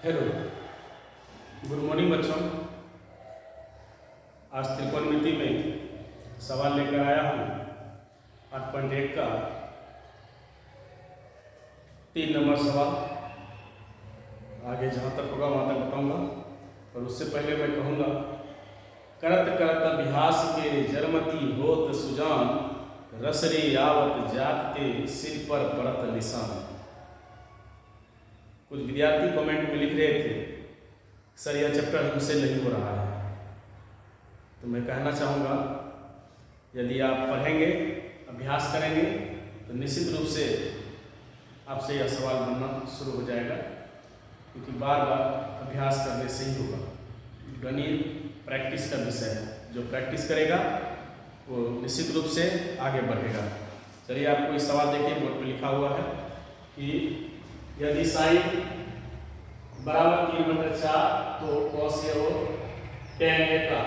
Hello, good morning बच्चों। आज त्रिकोणमिति में सवाल लेकर आया हूँ 8.1 का 3 नंबर सवाल। आगे जहाँ तक होगा वहाँ तक बताऊँगा, पर उससे पहले मैं कहूँगा, करत करत अभ्यास के जरमती होत सुजान, रसरे आवत जाते सिर पर पड़त निशान। कुछ विद्यार्थी कमेंट में लिख रहे थे, सर यह चैप्टर हमसे नहीं हो रहा है। तो मैं कहना चाहूँगा, यदि आप पढ़ेंगे, अभ्यास करेंगे तो निश्चित रूप से आपसे यह सवाल बनना शुरू हो जाएगा, क्योंकि बार बार अभ्यास करने से ही होगा। गणित प्रैक्टिस का विषय है, जो प्रैक्टिस करेगा वो निश्चित रूप से आगे बढ़ेगा। चलिए, आपको इस सवाल देखिए, बोर्ड पे लिखा हुआ है कि यदि साइन बराबर 3/4 तो कॉस ए और tan ए का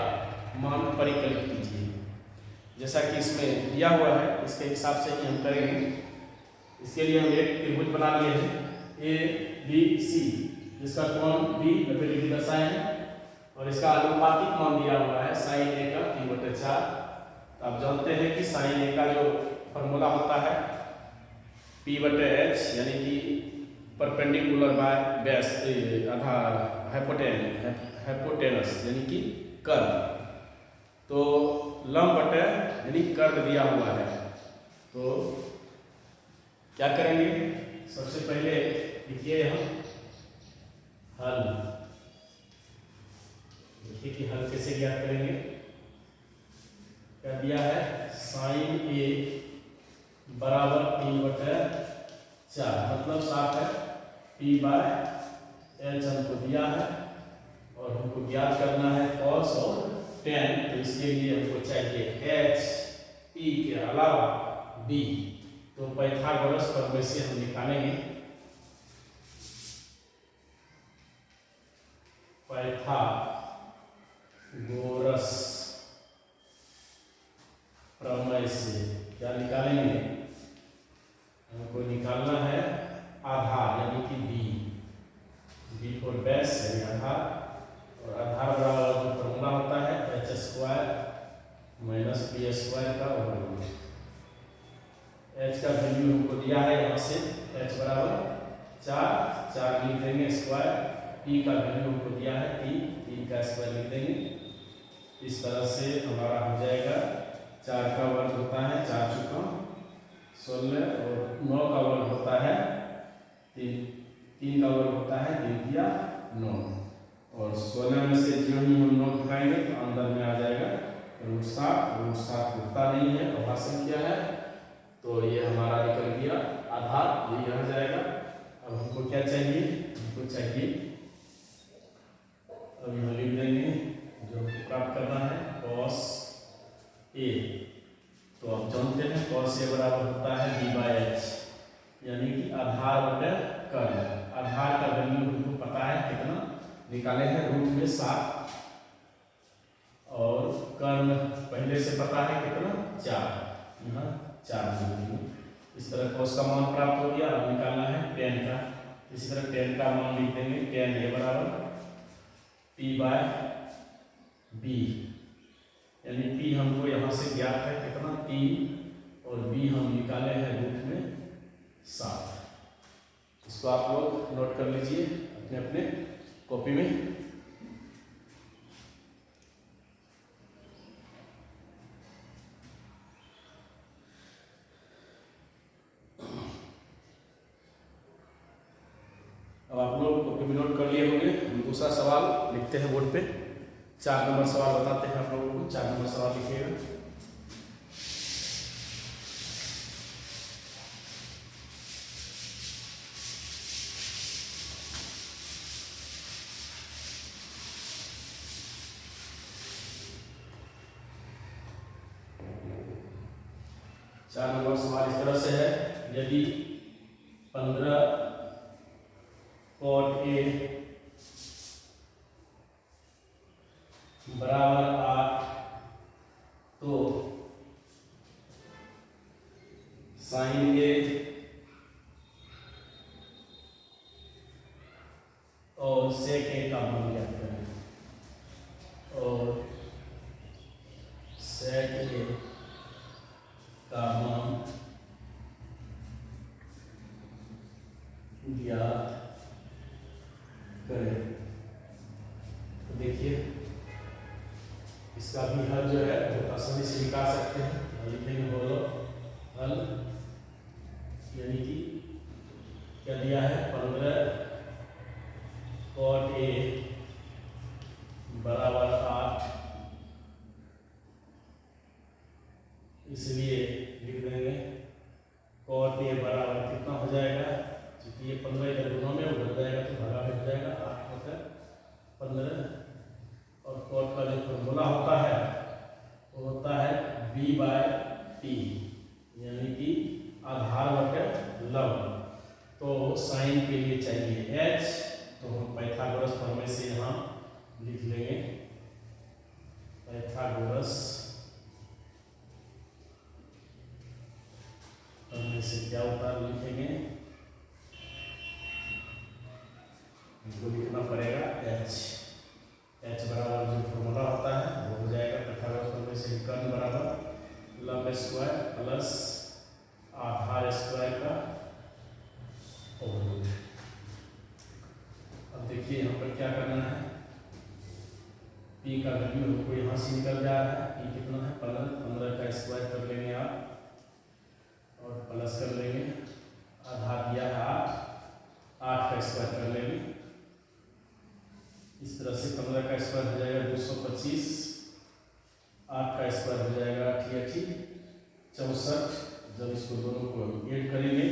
मान परिकलित कीजिए। जैसा कि इसमें दिया हुआ है, इसके हिसाब से ही हम करेंगे। इसके लिए हम एक त्रिभुज बना लिए हैं ए बी सी, जिसका कोण बी 90 डिग्री दर्शाए हैं, और इसका आनुपातिक मान दिया हुआ है साइन ए का 3/4। तो आप जानते हैं कि साइन ए का जो फॉर्मूला होता है P/H, यानी कि perpendicular by base Aadhaar hypotenuse यानी कि कर्व, तो लंब बटे यानी कर्व दिया हुआ है। तो क्या करेंगे, सबसे पहले लिखिए यहाँ हल। देखिए कि हल कैसे ज्ञात करेंगे। क्या दिया है, साइन ए बराबर 3/4, मतलब साफ है P/H हमको दिया है, और हमको ज्ञात करना है cos और tan। तो इसके लिए हमको चाहिए H, P के अलावा B। तो पाइथागोरस प्रमेय से हम निकालेंगे पाइथागोरस प्रमेय से। क्या निकालेंगे, हमको निकालना है आधार यानी कि बी फॉर बेस यानी आधार, और आधार बराबर जो फॉर्मूला होता है h² - p² का वर्गमूल। h का वैल्यू हमको दिया है यहाँ से, h बराबर 4 लिख देंगे स्क्वायर, p का वैल्यू हमको दिया है 3 का स्क्वायर लिख देंगे। इस तरह से हमारा हो जाएगा 4 का वर्ग होता है 4 चुका 16, और 9 का वर्ग होता है 3 का वर्ग होता है 3 या 9, और 16 में से जो ही हम 9 घटाएंगे तो अंदर में आ जाएगा √7 उठता नहीं है, अभाज्य है। तो ये हमारा निकल गया आधार, यही आ जाएगा। अब हमको क्या चाहिए, हमको चाहिए, अब यहाँ लिख देंगे जो हमको प्राप्त करना है cos A। तो आप जानते हैं cos A बराबर होता है B/H, यानी कि आधार बटे कर्व। आधार का वैल्यू हमको पता है कितना, निकाले हैं √7, और कर्व पहले से पता है कितना 4, यहाँ 4। इस तरह cos का मान प्राप्त हो गया। अब निकालना है tan का। इसी तरह tan का मान लिख देंगे, tan A बराबर P/B, यानी P हमको यहाँ से ज्ञात है कितना 3, और B हम निकाले हैं √7। इसको आप लोग नोट कर लीजिए अपने अपने कॉपी में। अब आप लोग कॉपी में नोट कर लिए होंगे। हम दूसरा सवाल लिखते हैं बोर्ड पे। 4 नंबर सवाल बताते हैं आप लोगों को। 4 नंबर सवाल लिखिएगा। चार नंबर सवाल इस तरह से है, यदि 15 cot A बराबर 8, तो sin A और ए का मान ज्ञात करें। और सेक ए का मान ज्ञात करें। तो देखिए इसका भी हल जो है बहुत आसानी से निकाल सकते हैं। लिखेंगे बोलो हल, यानी कि क्या दिया है 15 cot A बराबर 8, इसलिए लिख देंगे cot A बराबर कितना हो जाएगा, क्योंकि ये 15 इधर गुणों में उधर जाएगा तो भागा में हो जाएगा 8 मतलब 15। और cot का जो फॉर्मूला होता है वो होता है b/t, यानी कि आधार बटे लंब। तो साइन के लिए चाहिए h, तो हम पाइथागोरस प्रमेय से यहाँ लिख लेंगे। पाइथागोरस प्रमेय से क्या होता है लिखेंगे, इनको लिखना पड़ेगा h बराबर जो फॉर्मूला होता है वो हो जाएगा पाइथागोरस प्रमेय से कर्ण बराबर लंब स्क्वायर प्लस आधार स्क्वायर का ओवररूट। अब देखिए यहाँ पर क्या करना है, p का वैल्यू हमको यहाँ से निकल जा रहा है। p कितना है 15 का स्क्वायर कर लेंगे आप और प्लस कर लेंगे, आधार दिया है 8 का स्क्वायर कर लेंगे। इस तरह से 15 का स्क्वायर हो जाएगा 225, 8 का स्क्वायर हो जाएगा 64। जब इसको दोनों को ऐड करेंगे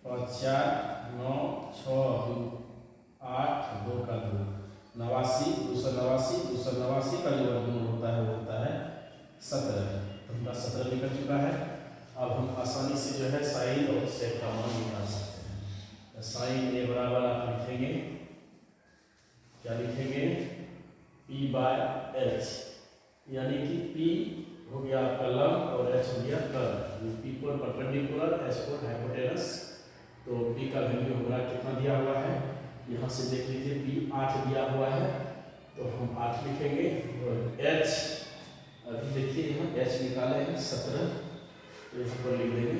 5 4 9 6 2 8 2 का 2 89, 289, 289 का जो वर्गमूल होता है वो होता है 17। तो हमारा 17 निकल चुका है। अब हम आसानी से जो है साइन और सेक का मान निकाल सकते हैं। साइन ए बराबर आप लिखेंगे, क्या लिखेंगे p/h, यानी कि p हो गया आपका लंब और h हो गया कर्ण। p को परपेंडिकुलर, h को हाइपोटेनस। तो p का वैल्यू हमारा कितना दिया हुआ है, यहाँ से देख लीजिए p 8 दिया हुआ है तो हम 8 लिखेंगे। और h अभी देखिए यहाँ h निकाले हैं 17, तो यहाँ पर लिख देंगे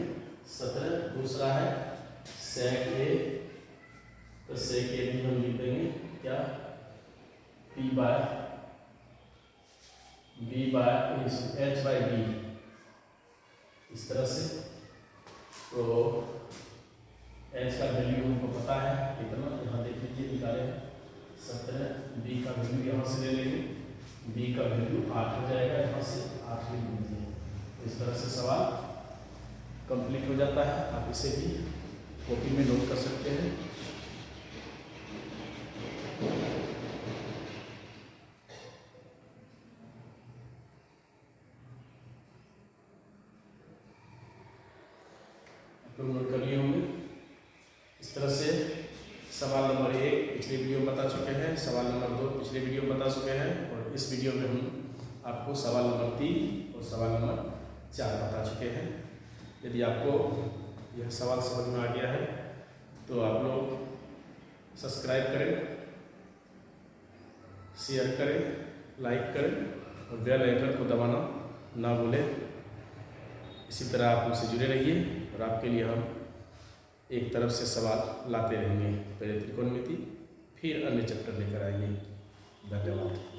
17। दूसरा है सेक ए, तो सेक ए भी हम लिख देंगे क्या h/b, इस तरह से। तो h का वैल्यू हमको पता है कितना, यहाँ देख लीजिए निकाले हैं 17। b का वैल्यू यहाँ से ले लेंगे, b का वैल्यू 8 हो जाएगा, यहाँ से 8 लिख लीजिए। इस तरह से सवाल कंप्लीट हो जाता है। आप इसे भी कॉपी में नोट कर सकते हैं। लोग नोट कर लिए होंगे। इस तरह से सवाल नंबर 1 पिछले वीडियो में बता चुके हैं, सवाल नंबर 2 पिछले वीडियो में बता चुके हैं, और इस वीडियो में हम आपको सवाल नंबर 3 और सवाल नंबर 4 बता चुके हैं। यदि आपको यह सवाल समझ में आ गया है तो आप लोग सब्सक्राइब करें, शेयर करें, लाइक करें और बेल आइकन को दबाना ना भूलें। इसी तरह आप हमसे जुड़े रहिए और आपके लिए हम एक तरफ से सवाल लाते रहेंगे। पहले त्रिकोणमिति, फिर अन्य चैप्टर लेकर आएंगे। धन्यवाद।